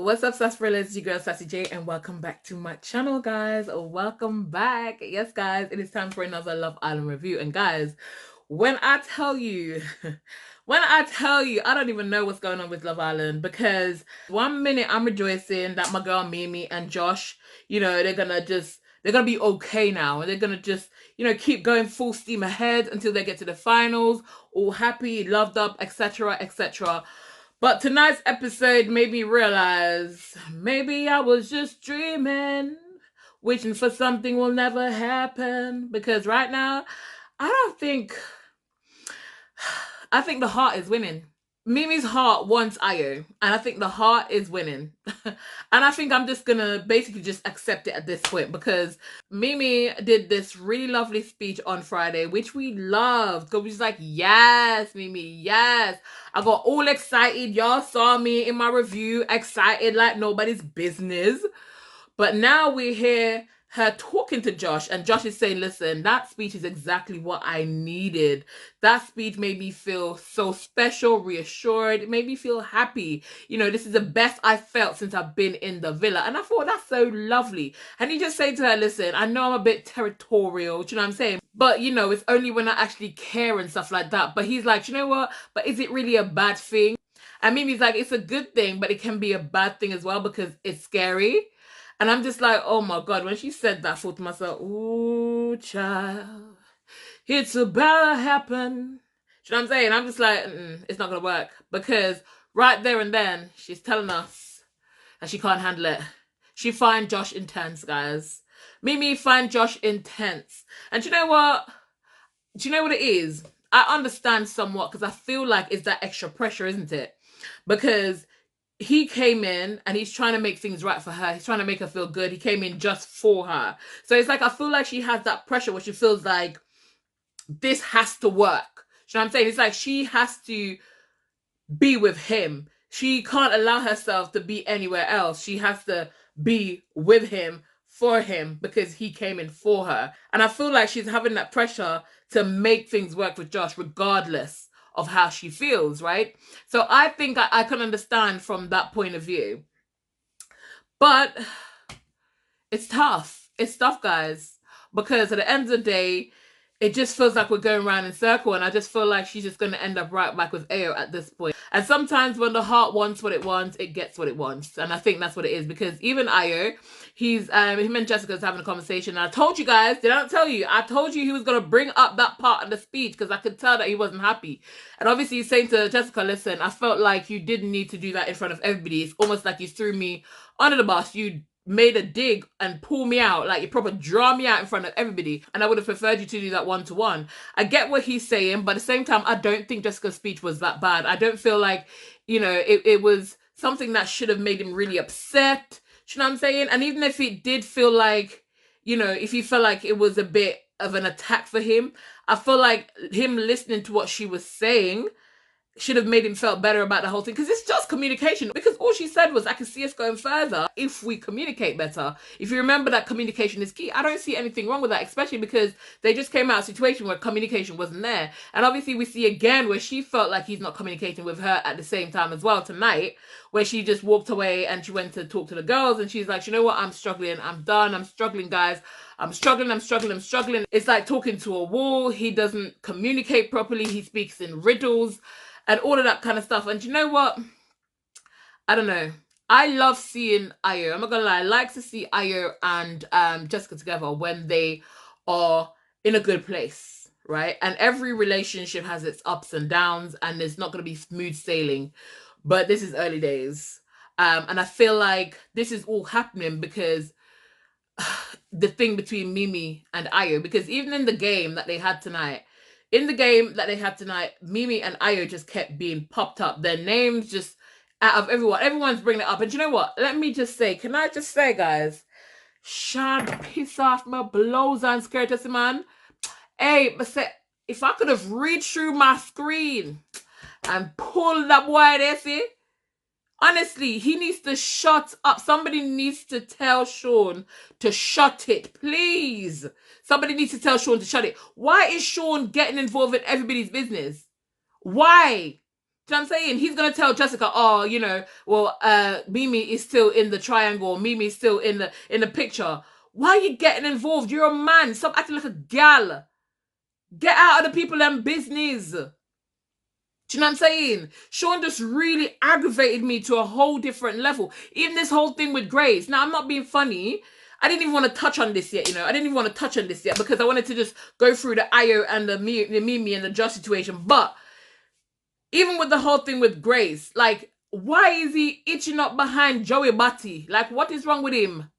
What's up, sarsaparillas? It's your girl Sassy J, and welcome back to my channel, guys. Welcome back. Yes, guys, it is time for another Love Island review. And guys, when I tell you, I don't even know what's going on with Love Island, because one minute I'm rejoicing that my girl Mimi and Josh, they're gonna be okay now, and they're gonna just, keep going full steam ahead until they get to the finals, all happy, loved up, etc., etc. But tonight's episode made me realize maybe I was just dreaming, wishing for something will never happen. Because right now, I don't think, I think the heart is winning. Mimi's heart wants Ayo, and I think the heart is winning. And I think I'm just gonna basically just accept it at this point, because Mimi did this really lovely speech on Friday, which we loved. Because we was like, yes, Mimi, yes. I got all excited. Y'all saw me in my review, excited like nobody's business. But now we hear her talking to Josh, and Josh is saying, listen, that speech is exactly what I needed. That speech made me feel so special, reassured. It made me feel happy. This is the best I felt since I've been in the villa. And I thought, that's so lovely. And he just saying to her, listen, I know I'm a bit territorial, do you know what I'm saying? But, it's only when I actually care and stuff like that. But he's like, you know what? But is it really a bad thing? And Mimi's like, it's a good thing, but it can be a bad thing as well, because it's scary. And I'm just like, oh my God, when she said that, I thought to myself, ooh, child, it's about to happen. You know what I'm saying? I'm just like, it's not going to work. Because right there and then, she's telling us that she can't handle it. She find Josh intense, guys. Mimi find Josh intense. And you know what? Do you know what it is? I understand somewhat, because I feel like it's that extra pressure, isn't it? Because he came in and he's trying to make things right for her. He's trying to make her feel good. He came in just for her. So it's like, I feel like she has that pressure where she feels like this has to work. You know what I'm saying? It's like she has to be with him. She can't allow herself to be anywhere else. She has to be with him, for him, because he came in for her. And I feel like she's having that pressure to make things work with Josh regardless of how she feels, right? So I think I can understand from that point of view. But it's tough. It's tough, guys. Because at the end of the day, it just feels like we're going around in circle, and I just feel like she's just going to end up right back with Ayo at this point. And sometimes when the heart wants what it wants, it gets what it wants. And I think that's what it is, because even Ayo, him and Jessica's having a conversation, and I told you guys, did I not tell you? I told you he was going to bring up that part of the speech, because I could tell that he wasn't happy. And obviously he's saying to Jessica, listen, I felt like you didn't need to do that in front of everybody. It's almost like you threw me under the bus. You made a dig and pull me out, like you proper draw me out in front of everybody, and I would have preferred you to do that one-to-one. I get what he's saying, but at the same time, I don't think Jessica's speech was that bad. I don't feel like, it was something that should have made him really upset. You know what I'm saying? And even if it did feel like, if he felt like it was a bit of an attack for him, I feel like him listening to what she was saying should have made him felt better about the whole thing, because it's just communication. Because all she said was, I can see us going further if we communicate better. If you remember that communication is key, I don't see anything wrong with that, especially because they just came out of a situation where communication wasn't there. And obviously we see again where she felt like he's not communicating with her at the same time as well tonight, where she just walked away and she went to talk to the girls, and she's like, you know what, I'm struggling, I'm done, I'm struggling, guys. I'm struggling. It's like talking to a wall. He doesn't communicate properly. He speaks in riddles and all of that kind of stuff. And you know what? I don't know. I love seeing Ayo. I'm not gonna lie. I like to see Ayo and Jessica together when they are in a good place, right? And every relationship has its ups and downs, and it's not gonna be smooth sailing. But this is early days. And I feel like this is all happening because the thing between Mimi and Ayo, because even in the game that they had tonight, Mimi and Ayo just kept being popped up. Their names just out of everyone's bringing it up. And you know what? Let me just say, can I just say, guys, Sean piss off my blows and skirt, man. Hey, but say, if I could have read through my screen and pulled that boy there, see? Honestly, he needs to shut up. Somebody needs to tell Sean to shut it, please. Somebody needs to tell Sean to shut it. Why is Sean getting involved in everybody's business? Why? you know what I'm saying? He's gonna tell Jessica, oh, you know, well, Mimi is still in the triangle, Mimi's still in the picture. Why are you getting involved? You're a man. Stop acting like a gal. Get out of the people and business. Do you know what I'm saying? Sean just really aggravated me to a whole different level. Even this whole thing with Grace. Now, I'm not being funny. I didn't even want to touch on this yet, you know. I didn't even want to touch on this yet because I wanted to just go through the Ayo and the Mimi and the Josh situation. But even with the whole thing with Grace, like, why is he itching up behind Joey Batty? Like, what is wrong with him?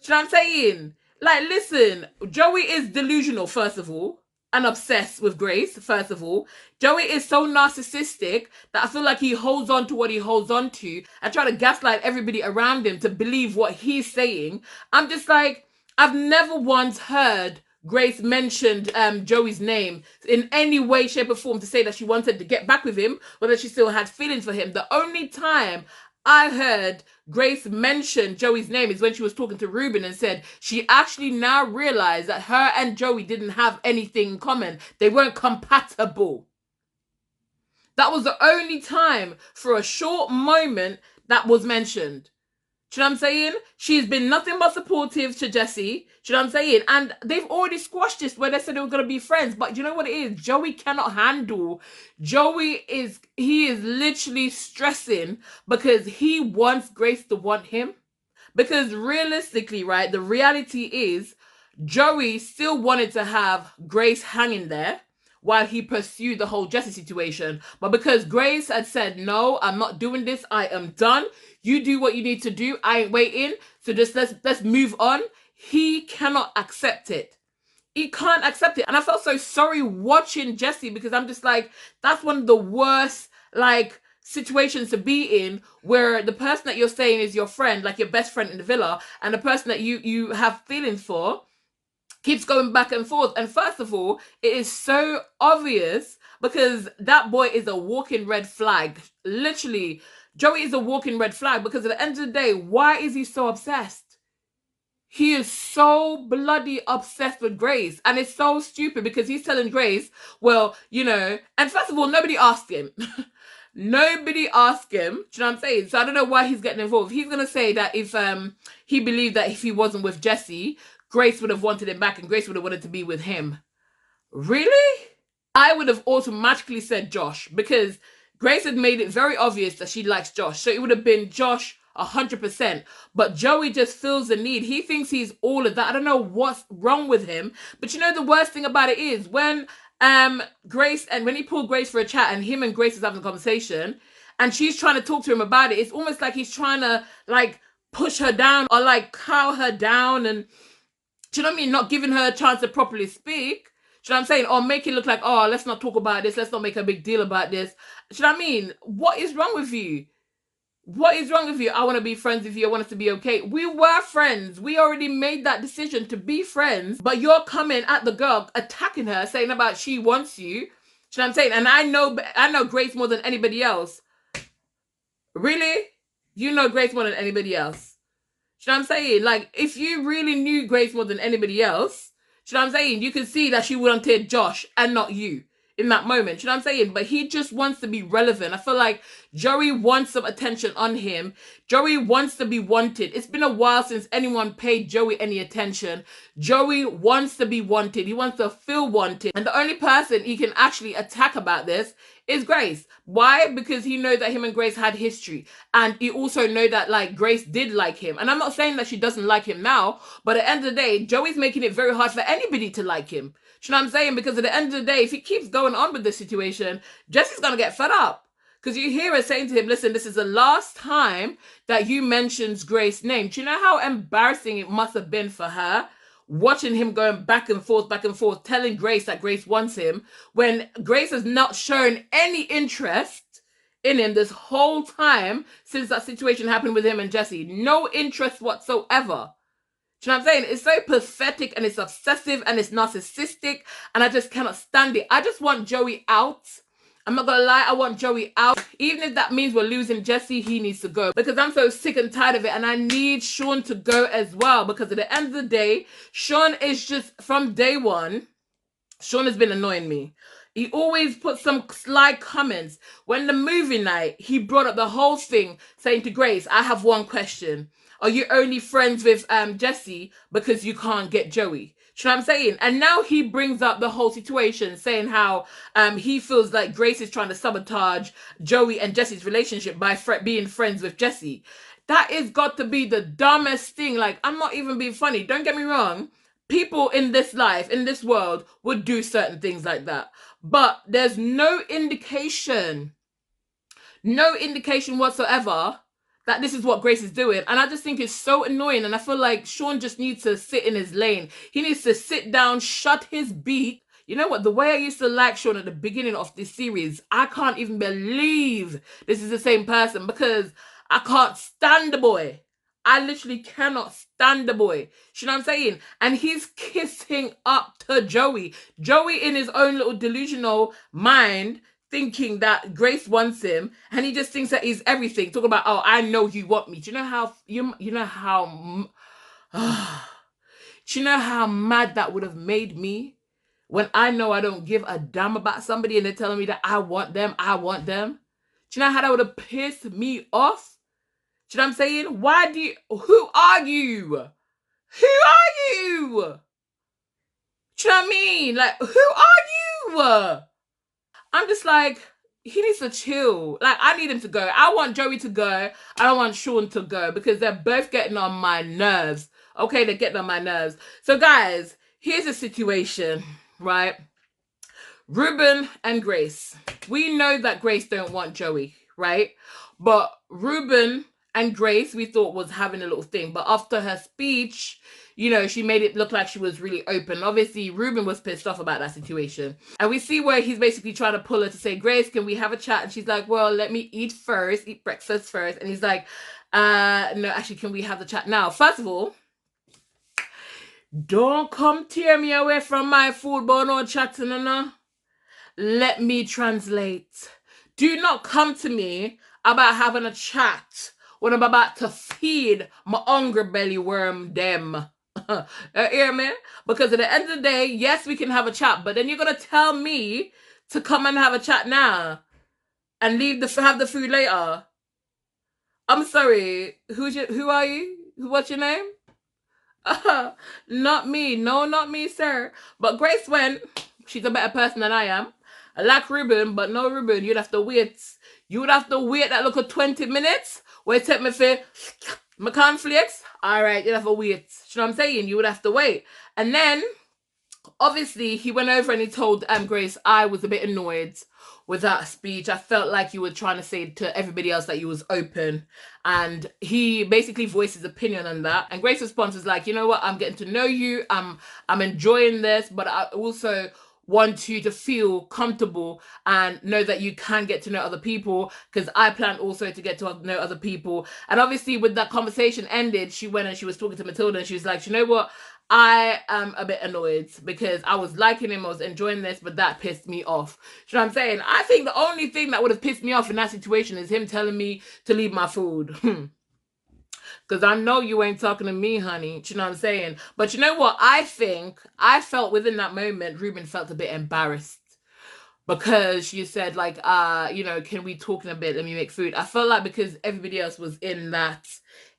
You know what I'm saying? Like, listen, Joey is delusional, first of all, and obsessed with Grace, first of all. Joey is so narcissistic that I feel like he holds on to what he holds on to and try to gaslight everybody around him to believe what he's saying. I'm just like, I've never once heard Grace mentioned Joey's name in any way, shape, or form to say that she wanted to get back with him, or that she still had feelings for him. The only time I heard Grace mention Joey's name is when she was talking to Ruben and said she actually now realized that her and Joey didn't have anything in common. They weren't compatible. That was the only time for a short moment that was mentioned. Do you know what I'm saying? She's been nothing but supportive to Jesse. Do you know what I'm saying? And they've already squashed this where they said they were going to be friends. But you know what it is? Joey cannot handle. He is literally stressing because he wants Grace to want him. Because realistically, right, the reality is Joey still wanted to have Grace hanging there while he pursued the whole Jesse situation. But because Grace had said, no, I'm not doing this. I am done. You do what you need to do. I ain't waiting. So just let's move on. He cannot accept it. He can't accept it. And I felt so sorry watching Jesse because I'm just like, that's one of the worst, like, situations to be in where the person that you're saying is your friend, like your best friend in the villa, and the person that you have feelings for keeps going back and forth. And first of all, it is so obvious because that boy is a walking red flag. Literally, Joey is a walking red flag because at the end of the day, why is he so obsessed? He is so bloody obsessed with Grace. And it's so stupid because he's telling Grace, well, you know, and first of all, nobody asked him. Nobody asked him. Do you know what I'm saying? So I don't know why he's getting involved. He's going to say that if he believed that if he wasn't with Jesse, Grace would have wanted him back and Grace would have wanted to be with him. Really? I would have automatically said Josh because Grace had made it very obvious that she likes Josh. So it would have been Josh 100%. But Joey just feels the need. He thinks he's all of that. I don't know what's wrong with him. But you know the worst thing about it is when Grace, and when he pulled Grace for a chat and him and Grace is having a conversation and she's trying to talk to him about it, it's almost like he's trying to like push her down or like cow her down and, do you know what I mean? Not giving her a chance to properly speak. Do you know what I'm saying? Or make it look like, oh, let's not talk about this. Let's not make a big deal about this. Do you know what I mean? What is wrong with you? What is wrong with you? I want to be friends with you. I want us to be okay. We were friends. We already made that decision to be friends. But you're coming at the girl, attacking her, saying about she wants you. Do you know what I'm saying? And I know Grace more than anybody else. Really? You know Grace more than anybody else. Do you know what I'm saying? Like, if you really knew Grace more than anybody else, do you know what I'm saying? You can see that she wanted Josh and not you in that moment. Do you know what I'm saying? But he just wants to be relevant. I feel like Joey wants some attention on him. Joey wants to be wanted. It's been a while since anyone paid Joey any attention. Joey wants to be wanted. He wants to feel wanted. And the only person he can actually attack about this is Grace. Why? Because he knows that him and Grace had history. And he also knows that, like, Grace did like him. And I'm not saying that she doesn't like him now, but at the end of the day, Joey's making it very hard for anybody to like him. Do you know what I'm saying? Because at the end of the day, if he keeps going on with this situation, Jesse's going to get fed up. Because you hear her saying to him, listen, this is the last time that you mentioned Grace's name. Do you know how embarrassing it must have been for her? Watching him going back and forth, telling Grace that Grace wants him, when Grace has not shown any interest in him this whole time since that situation happened with him and Jesse. No interest whatsoever. Do you know what I'm saying? It's so pathetic and it's obsessive and it's narcissistic and I just cannot stand it. I just want Joey out. I'm not gonna lie, I want Joey out. Even if that means we're losing Jesse, he needs to go. Because I'm so sick and tired of it. And I need Sean to go as well. Because at the end of the day, Sean is just, from day one, Sean has been annoying me. He always puts some sly comments. When the movie night, he brought up the whole thing, saying to Grace, I have one question. Are you only friends with Jesse because you can't get Joey? You know what I'm saying? And now he brings up the whole situation, saying how he feels like Grace is trying to sabotage Joey and Jesse's relationship by being friends with Jesse. That is got to be the dumbest thing. Like, I'm not even being funny. Don't get me wrong. People in this life, in this world, would do certain things like that. But there's no indication whatsoever that this is what Grace is doing. And I just think it's so annoying. And I feel like Sean just needs to sit in his lane. He needs to sit down, shut his beak. You know what? The way I used to like Sean at the beginning of this series, I can't even believe this is the same person, because I can't stand the boy. I literally cannot stand the boy. You know what I'm saying? And he's kissing up to Joey. Joey, in his own little delusional mind, thinking that Grace wants him, and he just thinks that he's everything. Talking about, oh, I know you want me. Do you know how do you know how mad that would have made me when I know I don't give a damn about somebody and they're telling me that I want them? Do you know how that would have pissed me off? Do you know what I'm saying? Who are you? Who are you? Do you know what I mean? Like, who are you? I'm just like, he needs to chill. Like, I need him to go. I want Joey to go. I don't want Sean to go, because they're both getting on my nerves. Okay, they're getting on my nerves. So, guys, here's the situation, right? Ruben and Grace. We know that Grace don't want Joey, right? But Ruben and Grace, we thought, was having a little thing. But after her speech, you know, she made it look like she was really open. Obviously, Ruben was pissed off about that situation. And we see where he's basically trying to pull her to say, Grace, can we have a chat? And she's like, well, let me eat breakfast first. And he's like, no, actually, can we have the chat now? First of all, don't come tear me away from my food, but no chatting, no. Let me translate. Do not come to me about having a chat when I'm about to feed my hungry belly worm them. Hear me? Because at the end of the day, yes, we can have a chat, but then you're going to tell me to come and have a chat now and have the food later. I'm sorry. Who are you? What's your name? Not me. No, not me, sir. But Grace went. She's a better person than I am. I like Ruben, but no, Ruben, you'd have to wait. You would have to wait that look at 20 minutes. Wait, take me for my cornflakes. All right, you'd have to wait. You know what I'm saying? You would have to wait. And then, obviously, he went over and he told Grace, I was a bit annoyed with that speech. I felt like you were trying to say to everybody else that you was open. And he basically voiced his opinion on that. And Grace's response was like, you know what? I'm getting to know you. I'm enjoying this, but I also want you to feel comfortable and know that you can get to know other people, because I plan also to get to know other people. And obviously, with that conversation ended, she went and she was talking to Matilda and she was like, you know what? I am a bit annoyed because I was liking him, I was enjoying this, but that pissed me off. You know what I'm saying? I think the only thing that would have pissed me off in that situation is him telling me to leave my food. Because I know you ain't talking to me, honey. You know what I'm saying? But you know what? I think I felt within that moment, Ruben felt a bit embarrassed. Because she said, like, you know, can we talk in a bit? Let me make food. I felt like because everybody else was in that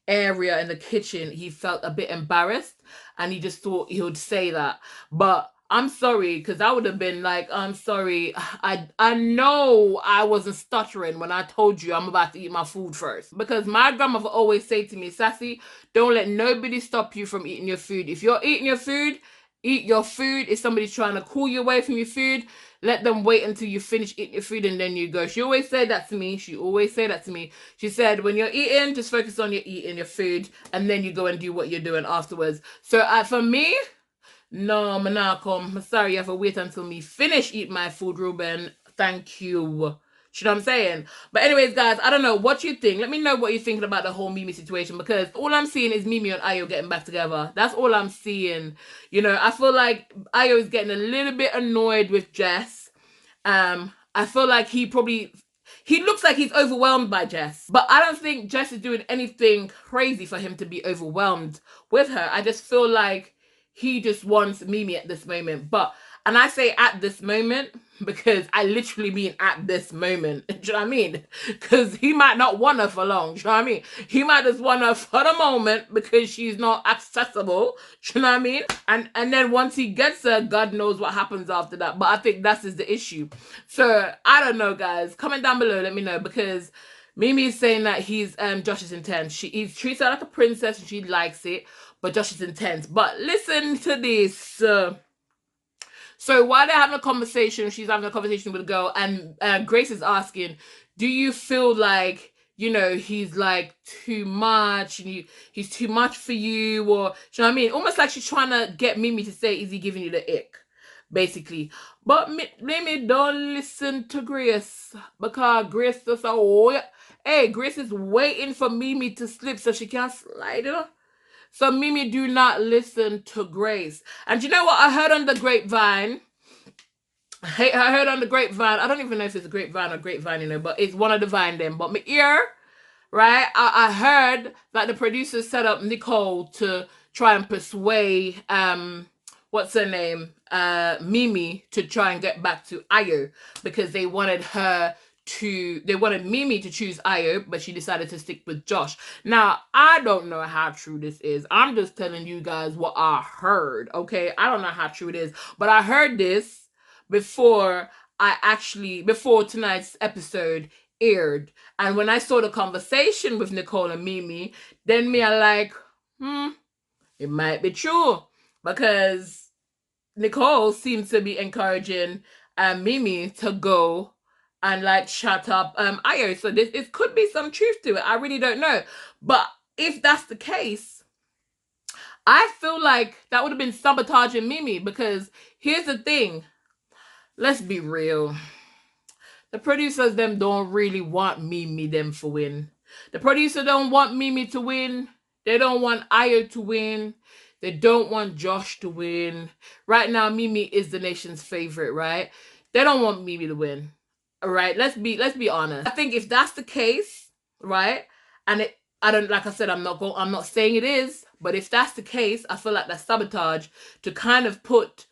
area in the kitchen, he felt a bit embarrassed. And he just thought he would say that. But I'm sorry, because I would have been like, I'm sorry. I know I wasn't stuttering when I told you I'm about to eat my food first. Because my grandmother always said to me, Sassy, don't let nobody stop you from eating your food. If you're eating your food, eat your food. If somebody's trying to call you away from your food, let them wait until you finish eating your food and then you go. She always said that to me. She said, when you're eating, just focus on your eating your food and then you go and do what you're doing afterwards. So for me, no, I'm not come. I'm sorry, you have to wait until me finish eating my food, Ruben. Thank you. You know what I'm saying? But anyways, guys, I don't know what you think. Let me know what you're thinking about the whole Mimi situation, because all I'm seeing is Mimi and Ayo getting back together. That's all I'm seeing. You know, I feel like Ayo is getting a little bit annoyed with Jess. I feel like he looks like he's overwhelmed by Jess. But I don't think Jess is doing anything crazy for him to be overwhelmed with her. I just feel like he just wants Mimi at this moment. But And I say at this moment because I literally mean at this moment. Do you know what I mean? Because he might not want her for long. Do you know what I mean? He might just want her for the moment because she's not accessible. Do you know what I mean? And then once he gets her, God knows what happens after that. But I think that's is the issue. So I don't know, guys. Comment down below, let me know, because Mimi is saying that Josh is intense. He treats her like a princess and she likes it, but Josh is intense. But listen to this. So while they're having a conversation, she's having a conversation with a girl, and Grace is asking, do you feel like, you know, he's like too much, and he's too much for you, or, do you know what I mean? Almost like she's trying to get Mimi to say, is he giving you the ick? Basically. But Mimi, don't listen to Grace, because Grace just, oh, hey, Grace is waiting for Mimi to slip so she can slide, you know? So Mimi, do not listen to Grace. And you know what I heard on the grapevine? I heard on the grapevine. I don't even know if it's a grapevine or grapevine, you know, but it's one of the vine them. But my ear, right? I heard that the producers set up Nicole to try and persuade what's her name? Mimi to try and get back to Ayo because they wanted Mimi to choose Ayo, but she decided to stick with Josh. Now, I don't know how true this is. I'm just telling you guys what I heard, okay? I don't know how true it is, but I heard this before tonight's episode aired. And when I saw the conversation with Nicole and Mimi, then me are like, it might be true. Because Nicole seems to be encouraging Mimi to go and like shut up Ayo. So it could be some truth to it. I really don't know. But if that's the case, I feel like that would have been sabotaging Mimi, because here's the thing. Let's be real. The producers them don't really want Mimi them for win. The producer don't want Mimi to win. They don't want Ayo to win. They don't want Josh to win. Right now, Mimi is the nation's favorite, right? They don't want Mimi to win. All right, let's be honest. I think if that's the case, right? And like I said, I'm not saying it is, but if that's the case, I feel like that's sabotage to kind of put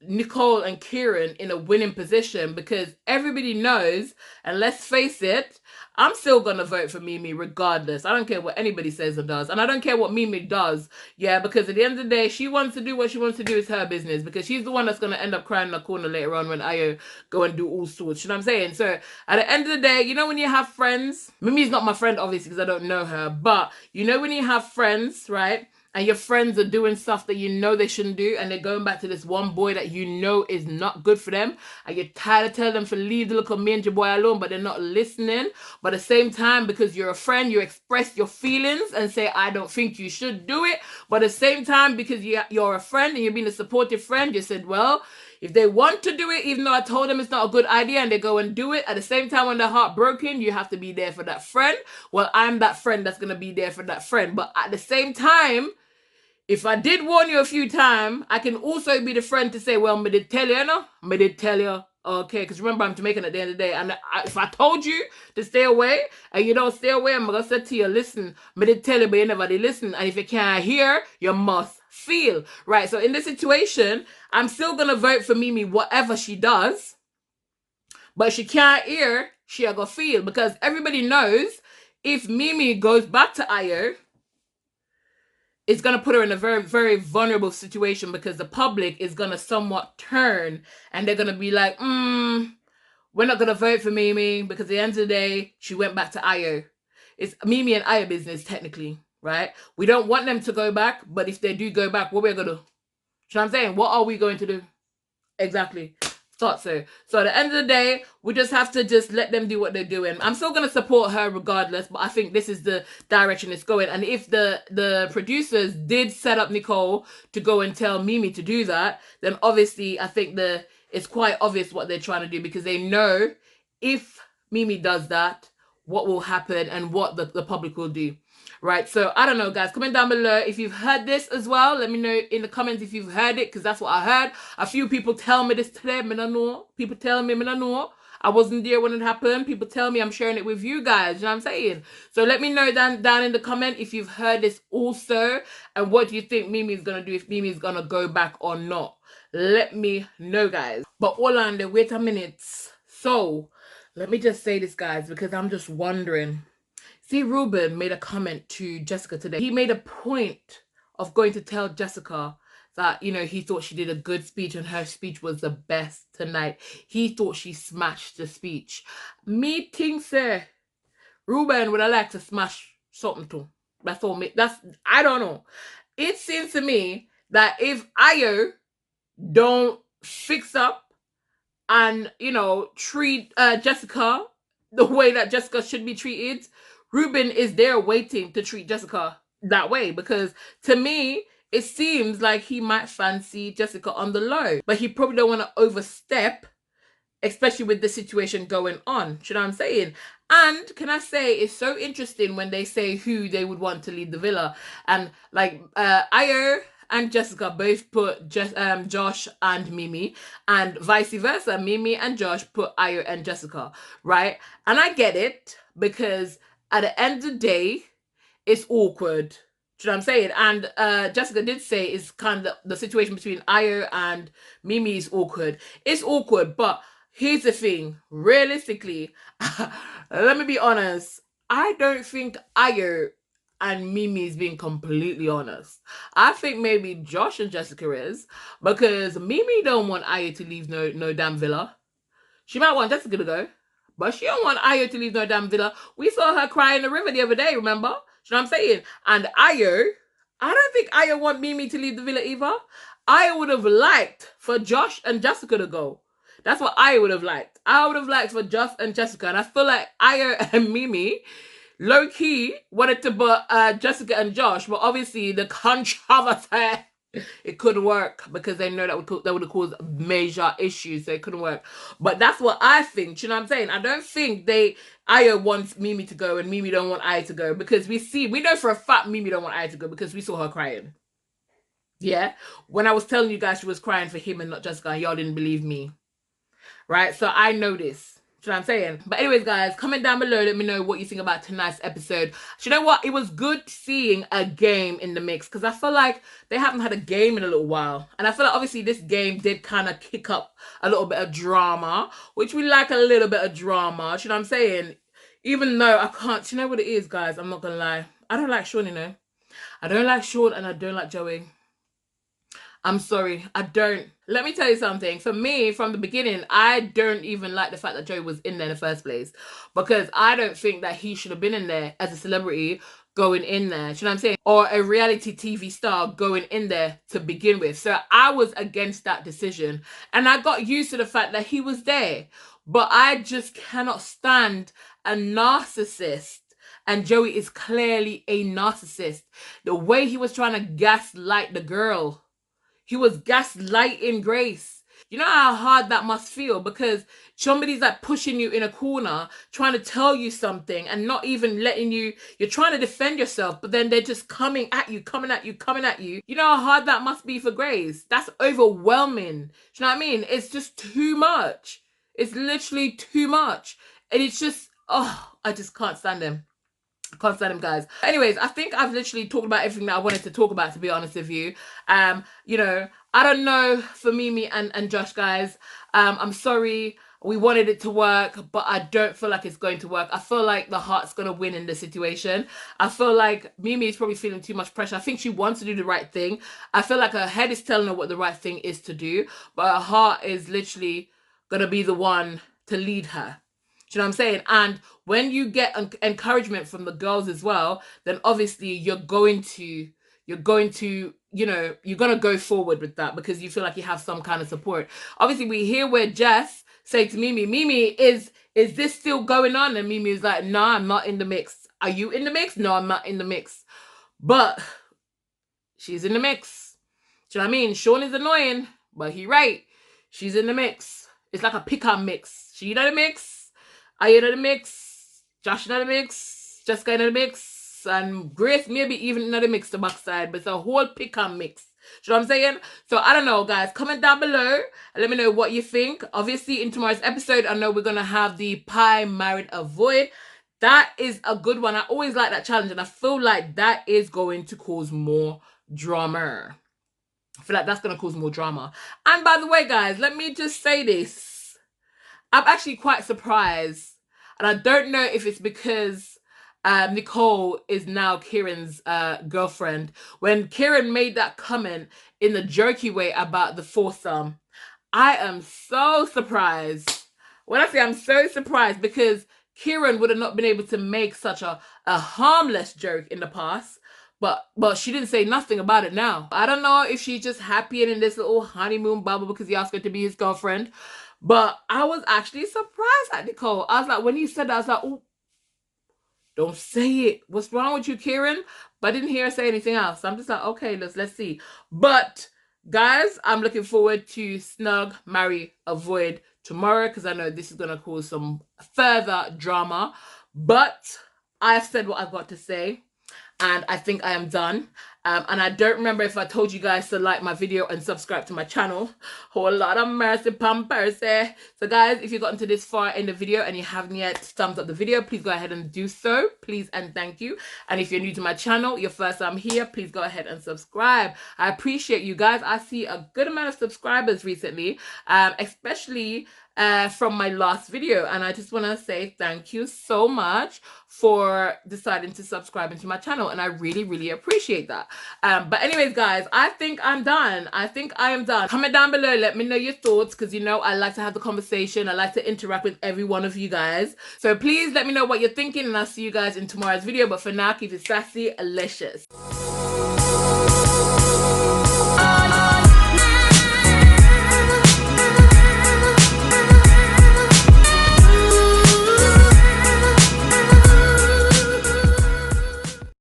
Nicole and Kieran in a winning position, because everybody knows, and let's face it, I'm still gonna vote for Mimi regardless. I don't care what anybody says or does, and I don't care what Mimi does, yeah, because at the end of the day, she wants to do what she wants to do. It's her business, because she's the one that's gonna end up crying in the corner later on when Ayo go and do all sorts, you know what I'm saying? So at the end of the day, you know when you have friends, Mimi's not my friend obviously because I don't know her, but you know when you have friends, right? And your friends are doing stuff that you know they shouldn't do, and they're going back to this one boy that you know is not good for them, and you're tired of telling them to leave the little mangy boy alone, but they're not listening. But at the same time, because you're a friend, you express your feelings and say, I don't think you should do it. But at the same time, because you're a friend and you're being a supportive friend, you said, well, if they want to do it, even though I told them it's not a good idea, and they go and do it, at the same time when they're heartbroken, you have to be there for that friend. Well, I'm that friend that's going to be there for that friend. But at the same time, if I did warn you a few times, I can also be the friend to say, well, me did tell you, you know? Me did tell you. Okay, because remember, I'm Jamaican at the end of the day. And if I told you to stay away, and you don't stay away, I'm going to say to you, listen, me did tell you, but you never did listen. And if you can't hear, you must feel. Right, so in this situation, I'm still going to vote for Mimi, whatever she does. But if she can't hear, she'll go feel. Because everybody knows, if Mimi goes back to Ayo, it's going to put her in a very, very vulnerable situation, because the public is going to somewhat turn and they're going to be like, we're not going to vote for Mimi, because at the end of the day, she went back to Ayo. It's Mimi and Ayo business, technically, right? We don't want them to go back, but if they do go back, what we're going to do? You know what I'm saying? What are we going to do? Exactly. Thought so. So at the end of the day, we just have to just let them do what they're doing. I'm still going to support her regardless, but I think this is the direction it's going. And if the producers did set up Nicole to go and tell Mimi to do that, then obviously I think it's quite obvious what they're trying to do, because they know if Mimi does that, what will happen and what the public will do. Right, so I don't know, guys. Comment down below if you've heard this as well. Let me know in the comments if you've heard it, because that's what I heard. A few people tell me this today. I don't know. People tell me, I don't know. I wasn't there when it happened. People tell me, I'm sharing it with you guys. You know what I'm saying? So let me know down in the comment if you've heard this also, and what do you think Mimi's going to do, if Mimi's going to go back or not. let me know, guys. But Orlando, wait a minute. So let me just say this, guys, because I'm just wondering. See, Ruben made a comment to Jessica today. He made a point of going to tell Jessica that, you know, he thought she did a good speech and her speech was the best tonight. He thought she smashed the speech. Me think, sir, Ruben would have liked to smash something too. That's all me. I don't know. It seems to me that if Ayo don't fix up and, you know, treat Jessica the way that Jessica should be treated, Ruben is there waiting to treat Jessica that way, because to me it seems like he might fancy Jessica on the low, but he probably don't want to overstep, especially with the situation going on. You know what I'm saying? And can I say, it's so interesting when they say who they would want to lead the villa, and like Ayo and Jessica both put Josh and Mimi, and vice versa. Mimi and Josh put Ayo and Jessica, right? And I get it, because at the end of the day, it's awkward. Do you know what I'm saying? And Jessica did say it's kind of the situation between Ayo and Mimi is awkward. It's awkward, but here's the thing. Realistically, let me be honest. I don't think Ayo and Mimi is being completely honest. I think maybe Josh and Jessica is, because Mimi don't want Ayo to leave no damn villa. She might want Jessica to go, but she don't want Ayo to leave no damn villa. We saw her cry in the river the other day, remember? You know what I'm saying? And Ayo, I don't think Ayo want Mimi to leave the villa either. Ayo would have liked for Josh and Jessica to go. That's what I would have liked. I would have liked for Josh and Jessica. And I feel like Ayo and Mimi low-key wanted to put Jessica and Josh, but obviously the controversy, it couldn't work, because they know that would have caused major issues, so it couldn't work. But that's what I think. You know what I'm saying? I don't think Ayo wants Mimi to go and Mimi don't want Ayo to go, because we know for a fact Mimi don't want Ayo to go, because we saw her crying. Yeah, when I was telling you guys she was crying for him and not Jessica, and y'all didn't believe me, right? So I know this. You know what I'm saying? But anyways, guys, comment down below. Let me know what you think about tonight's episode. You know what? It was good seeing a game in the mix, because I feel like they haven't had a game in a little while. And I feel like obviously this game did kind of kick up a little bit of drama, which we like a little bit of drama. You know what I'm saying? Even though I can't, you know what it is, guys? I'm not going to lie. I don't like Sean, you know. I don't like Sean and I don't like Joey. I'm sorry, I don't. Let me tell you something. For me, from the beginning, I don't even like the fact that Joey was in there in the first place, because I don't think that he should have been in there as a celebrity going in there. Do you know what I'm saying? Or a reality TV star going in there to begin with. So I was against that decision, and I got used to the fact that he was there. But I just cannot stand a narcissist. And Joey is clearly a narcissist. The way he was trying to gaslight the girl. He was gaslighting Grace. You know how hard that must feel, because somebody's like pushing you in a corner, trying to tell you something and not even letting you, you're trying to defend yourself, but then they're just coming at you. You know how hard that must be for Grace? That's overwhelming. Do you know what I mean? It's just too much. It's literally too much. And it's just, oh, I just can't stand him. Can't stand him, guys. Anyways, I think I've literally talked about everything that I wanted to talk about, to be honest with you. You know, I don't know for Mimi and Josh, guys. I'm sorry. We wanted it to work, but I don't feel like it's going to work. I feel like the heart's going to win in this situation. I feel like Mimi is probably feeling too much pressure. I think she wants to do the right thing. I feel like her head is telling her what the right thing is to do, but her heart is literally going to be the one to lead her. Do you know what I'm saying? And when you get encouragement from the girls as well, then obviously you're going to, you know, you're going to go forward with that, because you feel like you have some kind of support. Obviously, we hear where Jess say to Mimi, is this still going on? And Mimi is like, no, I'm not in the mix. Are you in the mix? No, I'm not in the mix. But she's in the mix. Do you know what I mean? Sean is annoying, but he right. She's in the mix. It's like a pick-up mix. She in the mix. Ayo in the mix, Josh in the mix, Jessica in the mix, and Grace maybe even in the mix the backside, but it's a whole pick and mix. Do you know what I'm saying? So I don't know, guys. Comment down below and let me know what you think. Obviously, in tomorrow's episode, I know we're going to have the pie, married, avoid. That is a good one. I always like that challenge, and I feel like that is going to cause more drama. I feel like that's going to cause more drama. And by the way, guys, let me just say this. I'm actually quite surprised. And I don't know if it's because Nicole is now Kieran's girlfriend. When Kieran made that comment in the jerky way about the foursome, I am so surprised. When I say I'm so surprised, because Kieran would have not been able to make such a harmless joke in the past. But she didn't say nothing about it now. I don't know if she's just happy and in this little honeymoon bubble because he asked her to be his girlfriend. But I was actually surprised at Nicole. I was like, when he said that, I was like, oh, don't say it. What's wrong with you, Kieran? But I didn't hear her say anything else. So I'm just like, okay, let's see. But guys, I'm looking forward to Snug, Marry, Avoid tomorrow because I know this is going to cause some further drama. But I've said what I've got to say. And I think I am done. And I don't remember if I told you guys to like my video and subscribe to my channel. Whole lot of mercy, pampersy. So guys, if you got into this far in the video and you haven't yet thumbs up the video, please go ahead and do so. Please and thank you. And if you're new to my channel, your first time here, please go ahead and subscribe. I appreciate you guys. I see a good amount of subscribers recently, especially from my last video, and I just want to say thank you so much for deciding to subscribe into my channel, and I really appreciate that. But anyways, guys, I think I'm done. I think I am done. Comment down below, let me know your thoughts, because you know I like to have the conversation. I like to interact with every one of you guys, so please let me know what you're thinking, and I'll see you guys in tomorrow's video. But for now, keep it sassy, delicious.